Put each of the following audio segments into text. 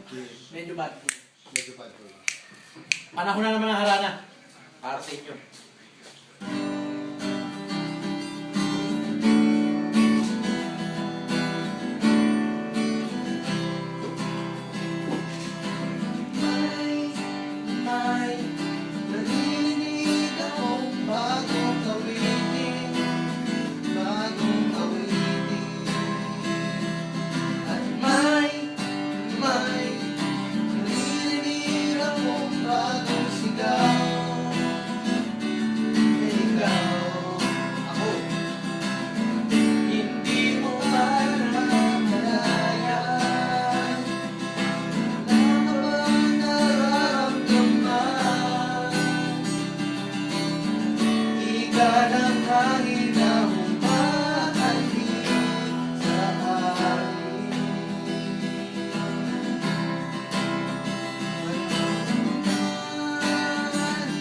Medyo bad. Medyo bad ko. Panahon na naman ang harana. Para sa inyo. May narinig akong bagong awitin. At may narinig akong bagong sigaw. Ikaw, ako, hindi mo man namamalayan. Wala ka bang nararamdaman? Ika ng hangin na humahalik sa akin.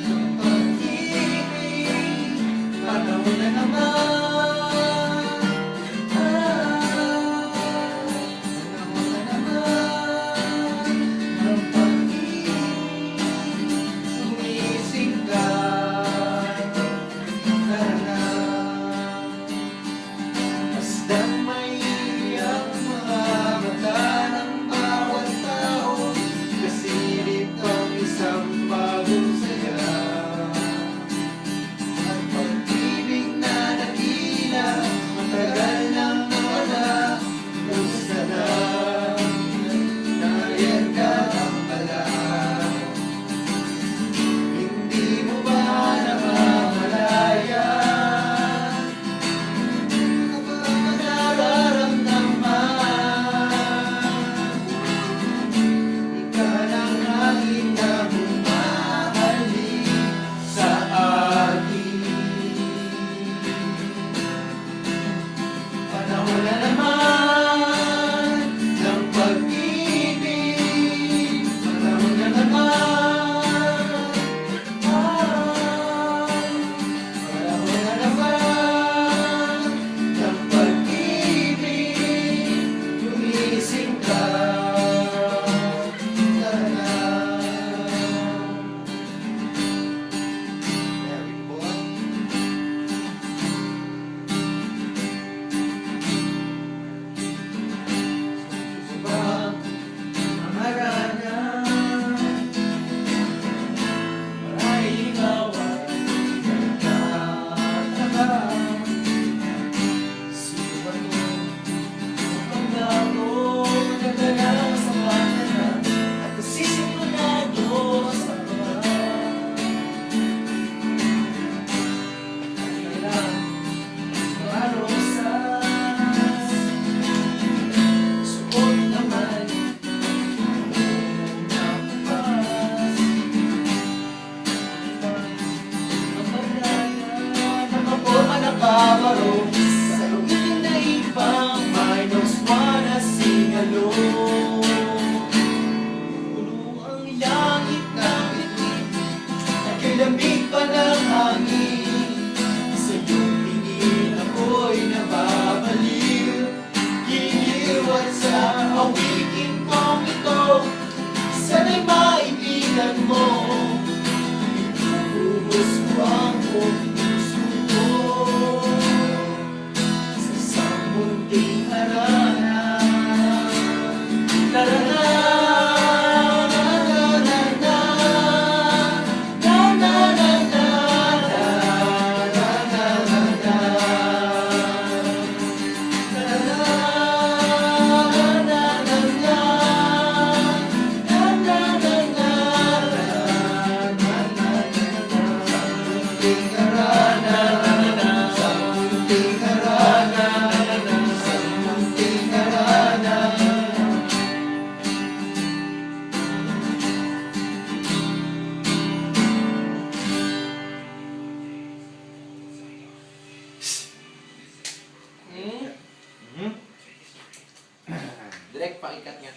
Ang pag-ibig, panahon na naman. Panahon na naman. Ang pag-ibig, sumisinggay. Basta may iyang mga mata ng bawat tao, kasilip ang isang bagong saya. At pag-ibig na nakila, matagal nang nawala. Gusto na, nariyan ka lang pala. Hindi mo ba namamalayan? Ano ba nararamdaman? Ika ng hangin na humahalik sa akin. Panahon na naman ng pag-ibig. Panahon na naman. Panahon na naman ng pag-ibig. Gumising ka na. Very boy. Subang ang harana. Marahil ikaw ay nagtataka. Sino ba to? Mukhang gago, nagdala sa banana at nasisimulado sa mga. Kailan mga rosas, suot naman ang pas. Ang bagaya na maporma na kabaro sa luwin na ibang -1 na singalo. Puno ang langit ng itim, nagkalamig pa ng hangin. Sa iyong tingin ako'y nababaliw, giliw at sa awitin kong ito, sana'y maibigan mo. Ibubuhos ko ang buong puso ko sa isang munting harana. Tarana, na na na na, na na na na, na na na na na. Tarana, na na na na, na na na na, na na na na. Sa munting harana, sa munting harana, sa munting harana. Direct pakikat niya.